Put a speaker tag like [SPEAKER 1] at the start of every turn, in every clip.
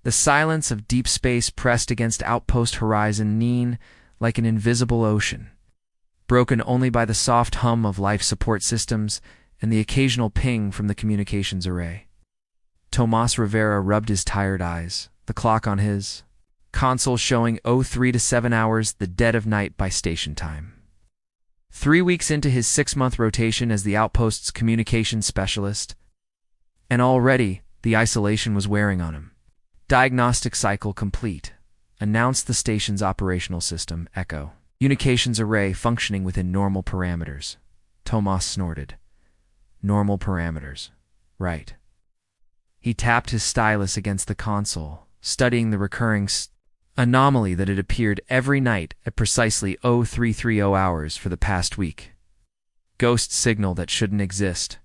[SPEAKER 1] The silence of deep space pressed against outpost horizon Neen like an invisible ocean, broken only by the soft hum of life support systems and the occasional ping from the communications array. Tomas Rivera rubbed his tired eyes, the clock on his console showing 03 to 7 hours, the dead of night by station time. 3 weeks into his 6-month rotation as the outpost's communications specialist, and already the isolation was wearing on him. Diagnostic cycle complete. Announced the station's operational system, Echo. Communications array functioning within normal parameters. Tomas snorted. Normal parameters. Right. He tapped his stylus against the console, studying the recurring anomaly that had appeared every night at precisely 0330 hours for the past week. Ghost signal that shouldn't exist.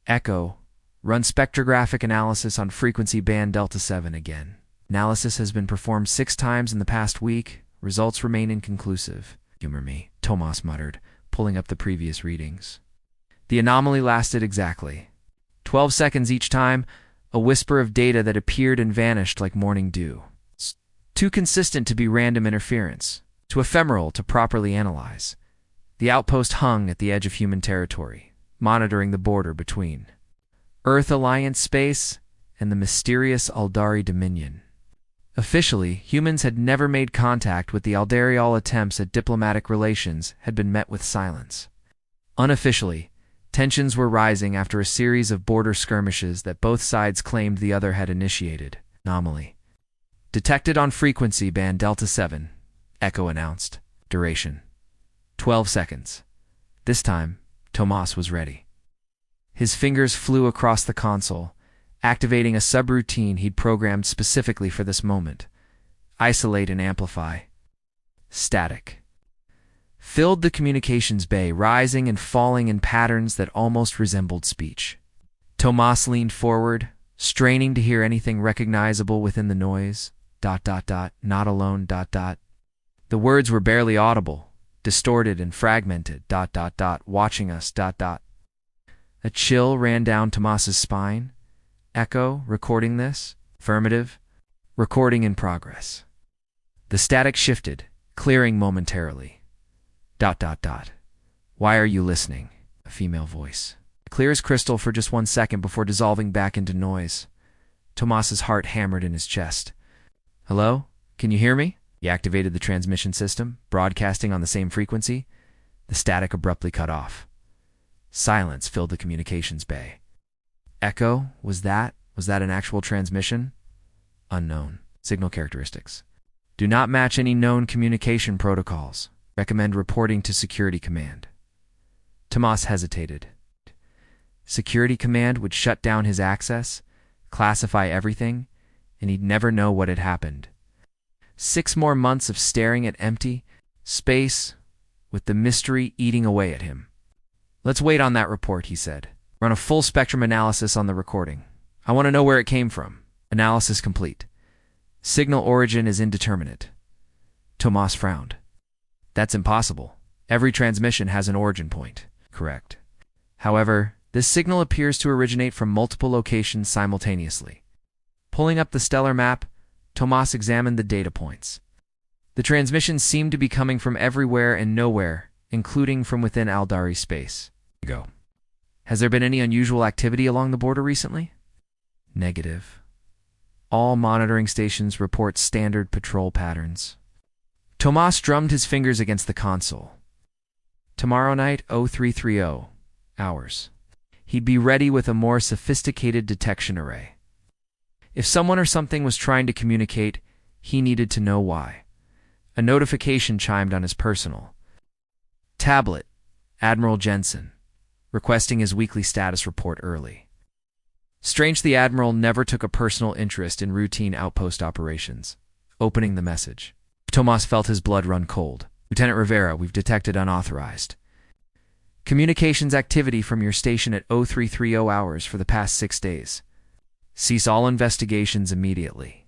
[SPEAKER 1] Echo. Run spectrographic analysis on frequency band Delta 7 again. Analysis has been performed 6 times in the past week. Results remain inconclusive. Humor me, Tomas muttered, pulling up the previous readings. The anomaly lasted exactly 12 seconds each time, a whisper of data that appeared and vanished like morning dew. Too consistent to be random interference, too ephemeral to properly analyze. The outpost hung at the edge of human territory, monitoring the border between Earth Alliance space and the mysterious Aldari Dominion. Officially, humans had never made contact with the Aldari. All attempts at diplomatic relations had been met with silence. Unofficially, tensions were rising after a series of border skirmishes that both sides claimed the other had initiated. Anomaly detected on frequency band Delta 7, Echo announced. Duration 12 seconds. This time, Tomas was ready. His fingers flew across the console, activating a subroutine he'd programmed specifically for this moment. Isolate and amplify. Static filled the communications bay, rising and falling in patterns that almost resembled speech. Tomas leaned forward, straining to hear anything recognizable within the noise. ... Not alone ... The words were barely audible, distorted and fragmented. ... Watching us ... A chill ran down Tomas's spine. Echo, recording this? Affirmative. Recording in progress. The static shifted, clearing momentarily. ... Why are you listening? A female voice. Clear as crystal for just 1 second before dissolving back into noise. Tomas's heart hammered in his chest. Hello? Can you hear me? He activated the transmission system, broadcasting on the same frequency. The static abruptly cut off. Silence filled the communications bay. Echo, was that an actual transmission? Unknown. Signal characteristics do not match any known communication protocols. Recommend reporting to Security Command. Tomas hesitated. Security Command would shut down his access, classify everything, and he'd never know what had happened. 6 more months of staring at empty space, with the mystery eating away at him. Let's wait on that report, he said. Run a full spectrum analysis on the recording. I want to know where it came from. Analysis complete. Signal origin is indeterminate. Tomas frowned. That's impossible. Every transmission has an origin point. Correct. However, this signal appears to originate from multiple locations simultaneously. Pulling up the stellar map, Tomas examined the data points. The transmissions seemed to be coming from everywhere and nowhere, including from within Aldari space. Go. Has there been any unusual activity along the border recently? Negative. All monitoring stations report standard patrol patterns. Tomas drummed his fingers against the console. Tomorrow night, 0330 hours. He'd be ready with a more sophisticated detection array. If someone or something was trying to communicate, he needed to know why. A notification chimed on his personal tablet. Admiral Jensen, requesting his weekly status report early. Strange the Admiral never took a personal interest in routine outpost operations. Opening the message, Tomas felt his blood run cold. Lieutenant Rivera, we've detected unauthorized communications activity from your station at 0330 hours for the past 6 days. Cease all investigations immediately.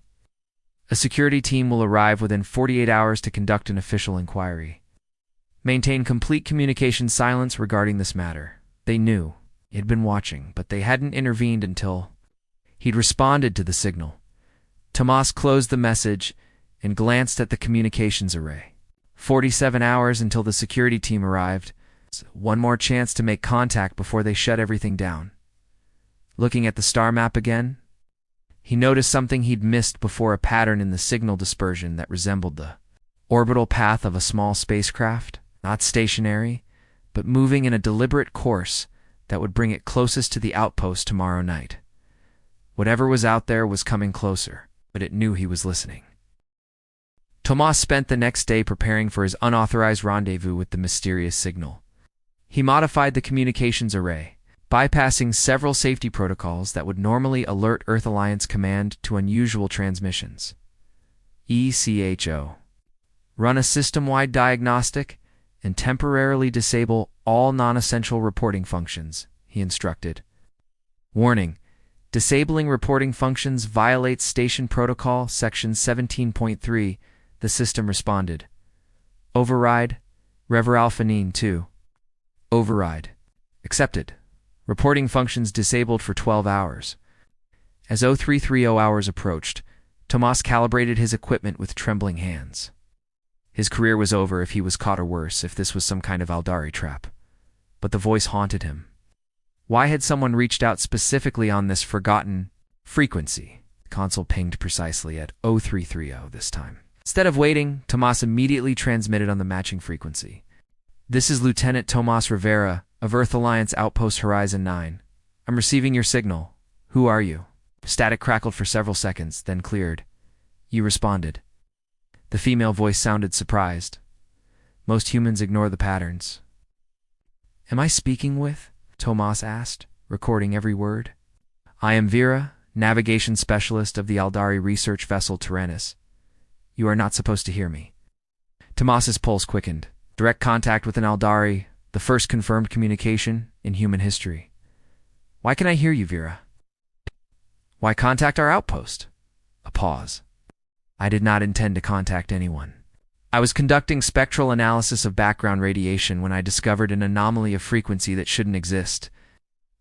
[SPEAKER 1] A security team will arrive within 48 hours to conduct an official inquiry. Maintain complete communication silence regarding this matter. They knew. He'd been watching, but they hadn't intervened until he'd responded to the signal. Tomas closed the message and glanced at the communications array. 47 hours until the security team arrived. One more chance to make contact before they shut everything down. Looking at the star map again, he noticed something he'd missed before: a pattern in the signal dispersion that resembled the orbital path of a small spacecraft, not stationary, but moving in a deliberate course that would bring it closest to the outpost tomorrow night. Whatever was out there was coming closer, but it knew he was listening. Tomas spent the next day preparing for his unauthorized rendezvous with the mysterious signal. He modified the communications array, bypassing several safety protocols that would normally alert Earth Alliance Command to unusual transmissions. ECHO. Run a system-wide diagnostic and temporarily disable all non-essential reporting functions, he instructed. Warning: disabling reporting functions violates Station Protocol Section 17.3, the system responded. Override, Rever Alphanine 2. Override. Accepted. Reporting functions disabled for 12 hours. As 0330 hours approached, Tomas calibrated his equipment with trembling hands. His career was over if he was caught, or worse, if this was some kind of Aldari trap. But the voice haunted him. Why had someone reached out specifically on this forgotten frequency? The console pinged precisely at 0330 this time. Instead of waiting, Tomas immediately transmitted on the matching frequency. This is Lieutenant Tomas Rivera of Earth Alliance Outpost Horizon 9. I'm receiving your signal. Who are you? Static crackled for several seconds, then cleared. You responded. The female voice sounded surprised. Most humans ignore the patterns. Am I speaking with? Tomas asked, recording every word. I am Vera, navigation specialist of the Aldari research vessel Tyrannus. You are not supposed to hear me. Tomas's pulse quickened. Direct contact with an Aldari, the first confirmed communication in human history. Why can I hear you, Vera? Why contact our outpost? A pause. I did not intend to contact anyone. I was conducting spectral analysis of background radiation when I discovered an anomaly of frequency that shouldn't exist.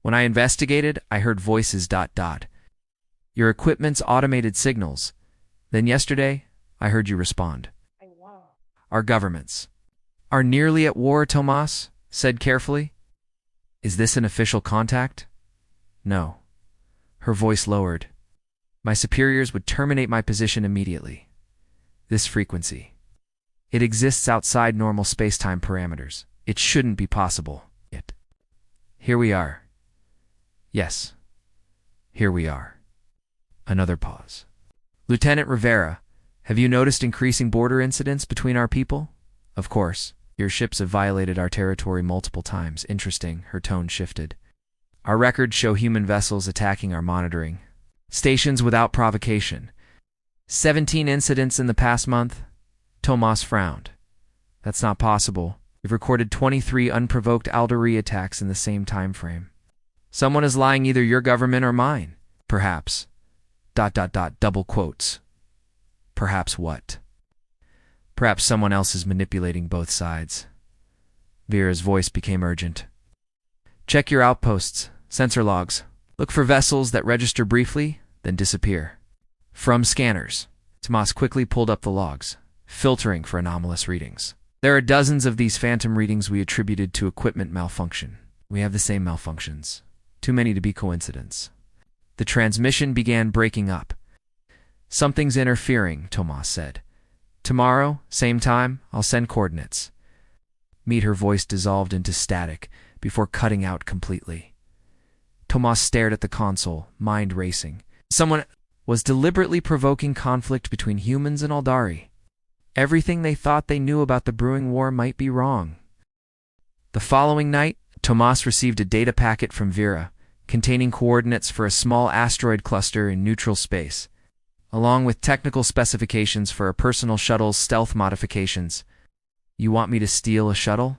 [SPEAKER 1] When I investigated, I heard voices ... Your equipment's automated signals. Then yesterday, I heard you respond. Our governments are nearly at war, Tomas said carefully. Is this an official contact? No. Her voice lowered. My superiors would terminate my position immediately. This frequency. It exists outside normal space-time parameters. It shouldn't be possible. Here we are. Yes. Here we are. Another pause. Lieutenant Rivera, have you noticed increasing border incidents between our people? Of course. Your ships have violated our territory multiple times. Interesting, her tone shifted. Our records show human vessels attacking our monitoring stations without provocation. 17 incidents in the past month? Tomas frowned. That's not possible. We've recorded 23 unprovoked Aldari attacks in the same time frame. Someone is lying, either your government or mine. Perhaps. ... double quotes. Perhaps what? Perhaps someone else is manipulating both sides. Vera's voice became urgent. Check your outposts, sensor logs. Look for vessels that register briefly, then disappear. From scanners. Tomas quickly pulled up the logs, filtering for anomalous readings. There are dozens of these phantom readings we attributed to equipment malfunction. We have the same malfunctions. Too many to be coincidence. The transmission began breaking up. Something's interfering, Tomas said. Tomorrow, same time, I'll send coordinates. Her voice dissolved into static before cutting out completely. Tomas stared at the console, mind racing. Someone was deliberately provoking conflict between humans and Aldari. Everything they thought they knew about the brewing war might be wrong. The following night, Tomas received a data packet from Vera, containing coordinates for a small asteroid cluster in neutral space, along with technical specifications for a personal shuttle's stealth modifications. You want me to steal a shuttle?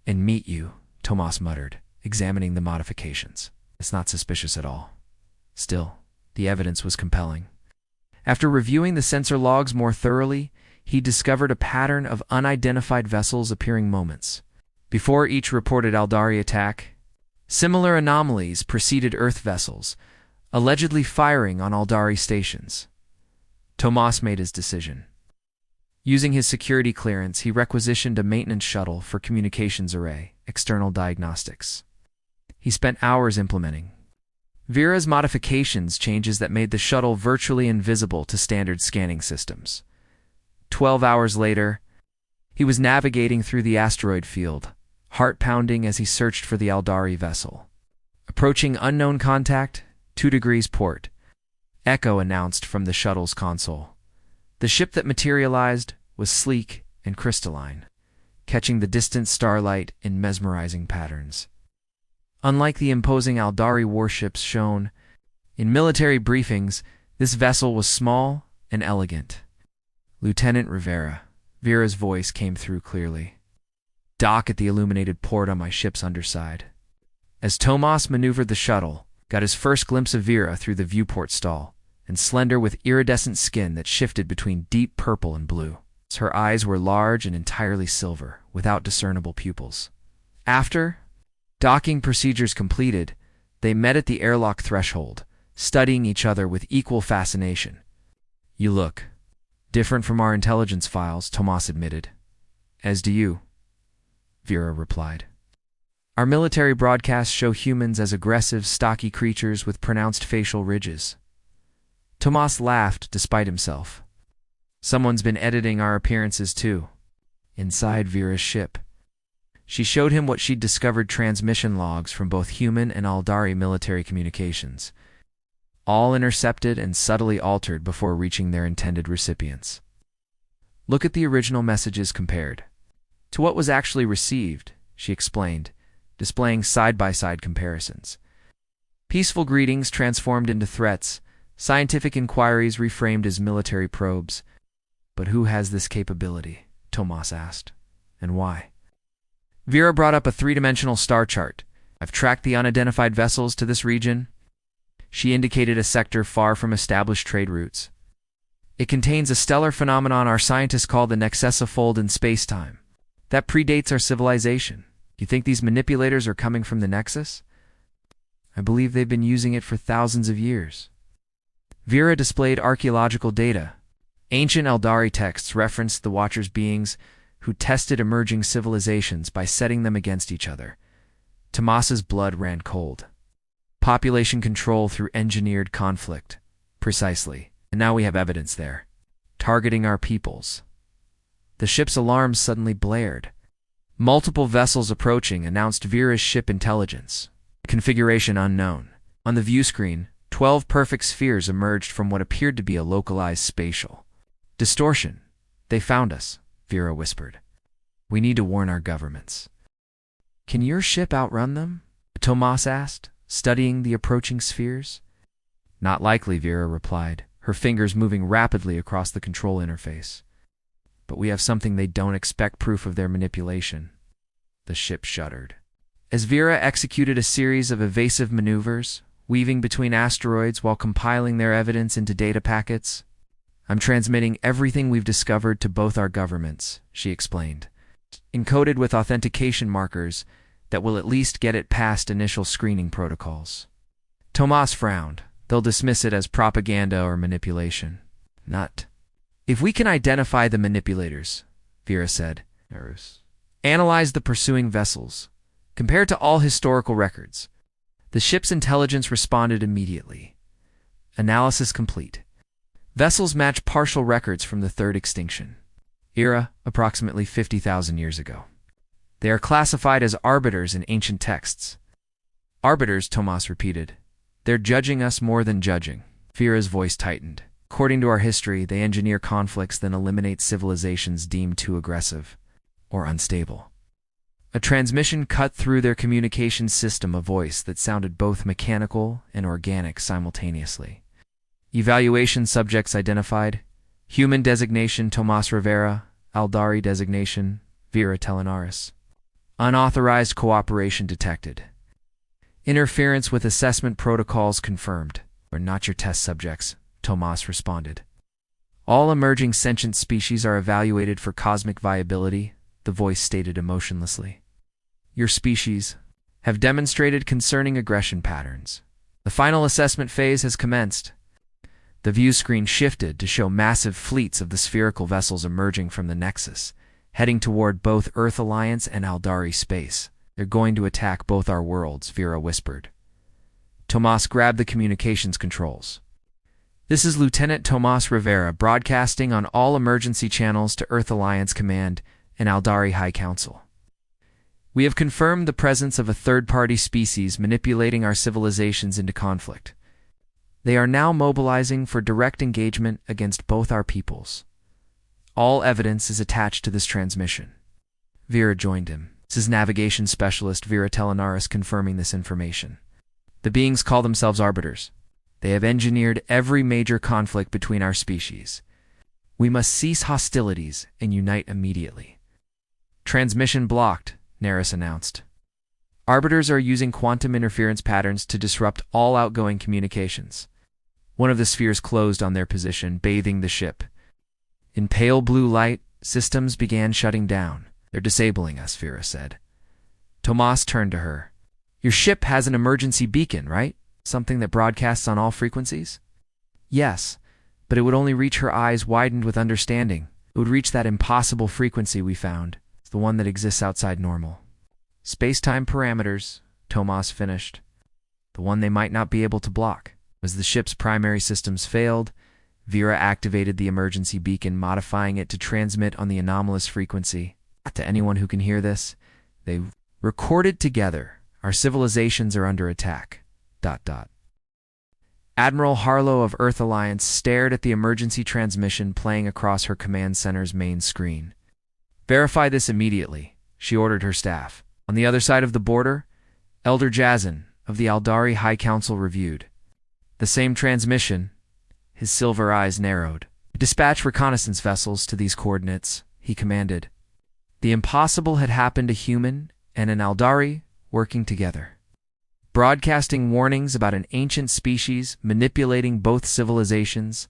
[SPEAKER 1] And meet you, Tomas muttered, examining the modifications. It's not suspicious at all. Still, the evidence was compelling. After reviewing the sensor logs more thoroughly, he discovered a pattern of unidentified vessels appearing moments before each reported Aldari attack. Similar anomalies preceded Earth vessels, allegedly firing on Aldari stations. Tomas made his decision. Using his security clearance, he requisitioned a maintenance shuttle for communications array, external diagnostics. He spent hours implementing Vera's modifications, changes that made the shuttle virtually invisible to standard scanning systems. 12 hours later, he was navigating through the asteroid field, heart pounding as he searched for the Aldari vessel. Approaching unknown contact, 2 degrees port, Echo announced from the shuttle's console. The ship that materialized was sleek and crystalline, catching the distant starlight in mesmerizing patterns. Unlike the imposing Aldari warships shown in military briefings, this vessel was small and elegant. Lieutenant Rivera, Vera's voice came through clearly. Dock at the illuminated port on my ship's underside. As Tomas maneuvered the shuttle, got his first glimpse of Vera through the viewport stall, and slender with iridescent skin that shifted between deep purple and blue. Her eyes were large and entirely silver, without discernible pupils. After docking procedures completed, they met at the airlock threshold, studying each other with equal fascination. "You look different from our intelligence files," Tomas admitted. "As do you," Vera replied. "Our military broadcasts show humans as aggressive, stocky creatures with pronounced facial ridges." Tomas laughed despite himself. "Someone's been editing our appearances too." Inside Vera's ship, she showed him what she'd discovered: transmission logs from both human and Aldari military communications, all intercepted and subtly altered before reaching their intended recipients. "Look at the original messages compared to what was actually received," she explained, displaying side-by-side comparisons. Peaceful greetings transformed into threats, scientific inquiries reframed as military probes. "But who has this capability?" Tomas asked. "And why?" Vera brought up a 3-dimensional star chart. "I've tracked the unidentified vessels to this region." She indicated a sector far from established trade routes. "It contains a stellar phenomenon our scientists call the Nexessa fold in space-time. That predates our civilization. You think these manipulators are coming from the Nexus?" "I believe they've been using it for thousands of years." Vera displayed archaeological data. Ancient Aldari texts referenced the Watchers beings who tested emerging civilizations by setting them against each other. Tomas's blood ran cold. Population control through engineered conflict. Precisely. And now we have evidence there. Targeting our peoples. The ship's alarms suddenly blared. "Multiple vessels approaching," announced Vera's ship intelligence. "Configuration unknown." On the view screen, 12 perfect spheres emerged from what appeared to be a localized spatial distortion. "They found us," Vera whispered. "We need to warn our governments." "Can your ship outrun them?" Tomas asked, studying the approaching spheres. "Not likely," Vera replied, her fingers moving rapidly across the control interface. "But we have something they don't expect: proof of their manipulation." The ship shuddered. As Vera executed a series of evasive maneuvers, weaving between asteroids while compiling their evidence into data packets, "I'm transmitting everything we've discovered to both our governments," she explained, "encoded with authentication markers that will at least get it past initial screening protocols." Tomas frowned. "They'll dismiss it as propaganda or manipulation." "Not if we can identify the manipulators," Vera said. "Analyze the pursuing vessels. Compared to all historical records." The ship's intelligence responded immediately. Analysis complete. Vessels match partial records from the third extinction era, approximately 50,000 years ago. They are classified as arbiters in ancient texts. "Arbiters," Tomas repeated. "They're judging us more than judging." Vera's voice tightened. "According to our history, they engineer conflicts, then eliminate civilizations deemed too aggressive or unstable." A transmission cut through their communications system, a voice that sounded both mechanical and organic simultaneously. "Evaluation subjects identified. Human designation Tomas Rivera. Aldari designation Vera Telenaris. Unauthorized cooperation detected. Interference with assessment protocols confirmed." "We're not your test subjects," Tomas responded. "All emerging sentient species are evaluated for cosmic viability," the voice stated emotionlessly. "Your species have demonstrated concerning aggression patterns. The final assessment phase has commenced." The view screen shifted to show massive fleets of the spherical vessels emerging from the Nexus, heading toward both Earth Alliance and Aldari space. They're going to attack both our worlds, Vera whispered. Tomas grabbed the communications controls. This is Lieutenant Tomas Rivera broadcasting on all emergency channels to Earth Alliance Command and Aldari High Council. We have confirmed the presence of a third-party species manipulating our civilizations into conflict. They are now mobilizing for direct engagement against both our peoples. All evidence is attached to this transmission. Vera joined him. This is navigation specialist Vera Telenaris confirming this information. The beings call themselves Arbiters. They have engineered every major conflict between our species. We must cease hostilities and unite immediately. Transmission blocked, Naris announced. Arbiters are using quantum interference patterns to disrupt all outgoing communications. One of the spheres closed on their position, bathing the ship. In pale blue light, systems began shutting down. They're disabling us, Vera said. Tomas turned to her. Your ship has an emergency beacon, right? Something that broadcasts on all frequencies? Yes, but it would only reach her eyes widened with understanding. It would reach that impossible frequency we found. It's the one that exists outside normal. Space-time parameters, Tomas finished. The one they might not be able to block. As the ship's primary systems failed, Vera activated the emergency beacon, modifying it to transmit on the anomalous frequency. To anyone who can hear this, they recorded together. Our civilizations are under attack. ... Admiral Harlow of Earth Alliance stared at the emergency transmission playing across her command center's main screen. Verify this immediately, she ordered her staff. On the other side of the border, Elder Jazin of the Aldari High Council reviewed. The same transmission. His silver eyes narrowed. Dispatch reconnaissance vessels to these coordinates, he commanded. The impossible had happened, a human and an Aldari working together. Broadcasting warnings about an ancient species manipulating both civilizations.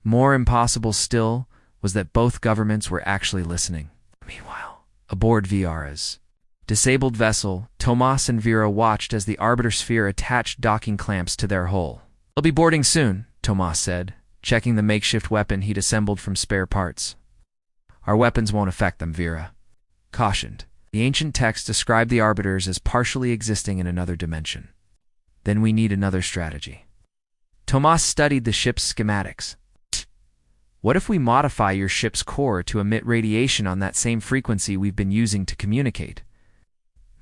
[SPEAKER 1] More impossible still was that both governments were actually listening. Meanwhile, aboard Vera's disabled vessel, Tomas and Vera watched as the Arbiter sphere attached docking clamps to their hull. They'll be boarding soon, Tomas said, checking the makeshift weapon he'd assembled from spare parts. Our weapons won't affect them, Vera cautioned. The ancient text described the Arbiters as partially existing in another dimension. Then we need another strategy. Tomas studied the ship's schematics. What if we modify your ship's core to emit radiation on that same frequency we've been using to communicate?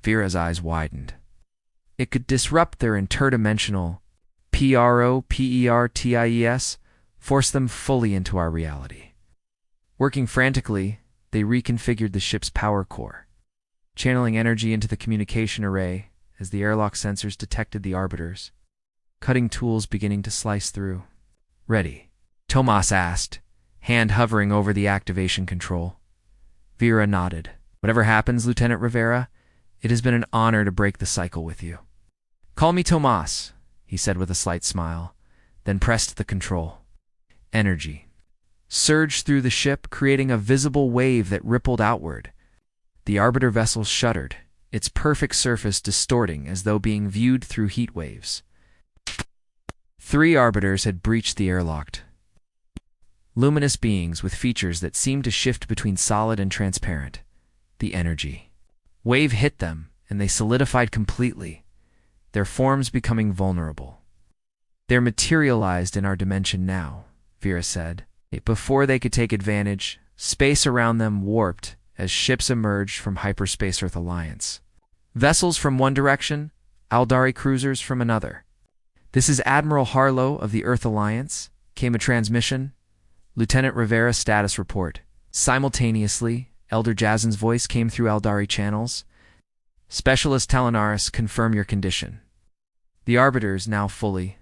[SPEAKER 1] Vera's eyes widened. It could disrupt their interdimensional PROPERTIES, force them fully into our reality. Working frantically, they reconfigured the ship's power core, channeling energy into the communication array as the airlock sensors detected the Arbiters, cutting tools beginning to slice through. Ready? Tomas asked, hand hovering over the activation control. Vera nodded. Whatever happens, Lieutenant Rivera, it has been an honor to break the cycle with you. Call me Tomas, he said with a slight smile, then pressed the control. Energy surged through the ship, creating a visible wave that rippled outward. The Arbiter vessel shuddered, its perfect surface distorting as though being viewed through heat waves. 3 Arbiters had breached the airlock. Luminous beings with features that seemed to shift between solid and transparent. The energy wave hit them, and they solidified completely, their forms becoming vulnerable. They're materialized in our dimension now, Vera said. Before they could take advantage, space around them warped as ships emerged from hyperspace Earth Alliance. Vessels from one direction, Aldari cruisers from another. This is Admiral Harlow of the Earth Alliance, came a transmission. Lieutenant Rivera status report. Simultaneously, Elder Jazin's voice came through Aldari channels. Specialist Telenaris, confirm your condition. The Arbiters, now fully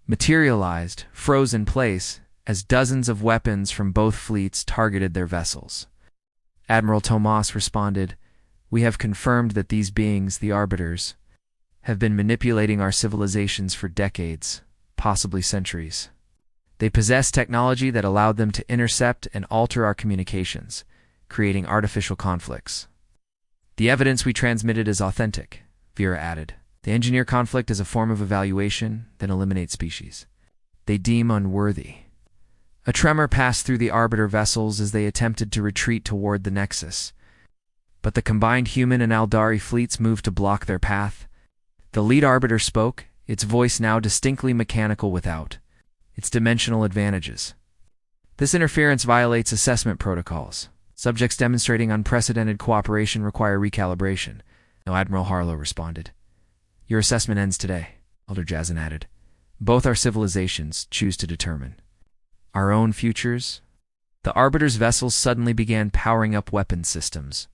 [SPEAKER 1] materialized, froze in place as dozens of weapons from both fleets targeted their vessels. Admiral Tomas responded, we have confirmed that these beings, the Arbiters, have been manipulating our civilizations for decades, possibly centuries. They possess technology that allowed them to intercept and alter our communications, creating artificial conflicts. The evidence we transmitted is authentic, Vera added. They engineer conflict as a form of evaluation, then eliminate species. they deem unworthy. A tremor passed through the Arbiter vessels as they attempted to retreat toward the Nexus. But the combined human and Aldari fleets moved to block their path. The lead Arbiter spoke, its voice now distinctly mechanical without its dimensional advantages. This interference violates assessment protocols. Subjects demonstrating unprecedented cooperation require recalibration. No, Admiral Harlow responded. Your assessment ends today, Elder Jazin added. Both our civilizations choose to determine our own futures. The Arbiter's vessels suddenly began powering up weapon systems.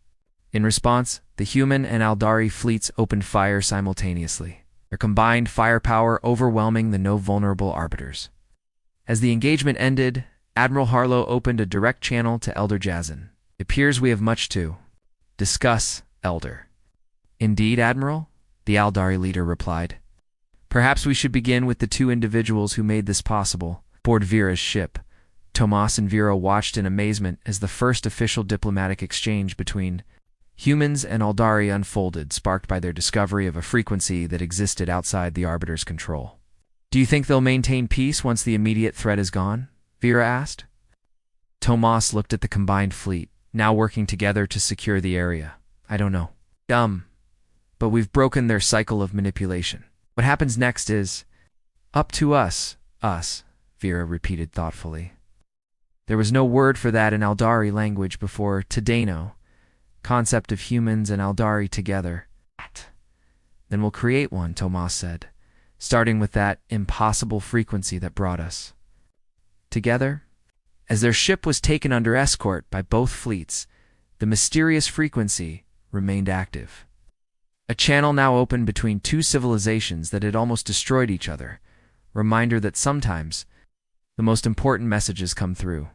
[SPEAKER 1] In response, the human and Aldari fleets opened fire simultaneously, their combined firepower overwhelming the no-vulnerable Arbiters. As the engagement ended, Admiral Harlow opened a direct channel to Elder Jazin. It appears we have much to discuss, Elder. Indeed, Admiral, the Aldari leader replied. Perhaps we should begin with the two individuals who made this possible. Aboard Vera's ship, Tomas and Vera watched in amazement as the first official diplomatic exchange between humans and Aldari unfolded, sparked by their discovery of a frequency that existed outside the Arbiter's control. Do you think they'll maintain peace once the immediate threat is gone? Vera asked. Tomas looked at the combined fleet, now working together to secure the area. I don't know. But we've broken their cycle of manipulation. What happens next is up to us, Vera repeated thoughtfully. There was no word for that in Aldari language before Tadano, concept of humans and Aldari together. Then we'll create one, Tomas said, starting with that impossible frequency that brought us together. As their ship was taken under escort by both fleets, the mysterious frequency remained active. A channel now opened between two civilizations that had almost destroyed each other, reminder that sometimes the most important messages come through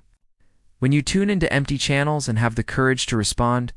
[SPEAKER 1] when you tune into empty channels and have the courage to respond.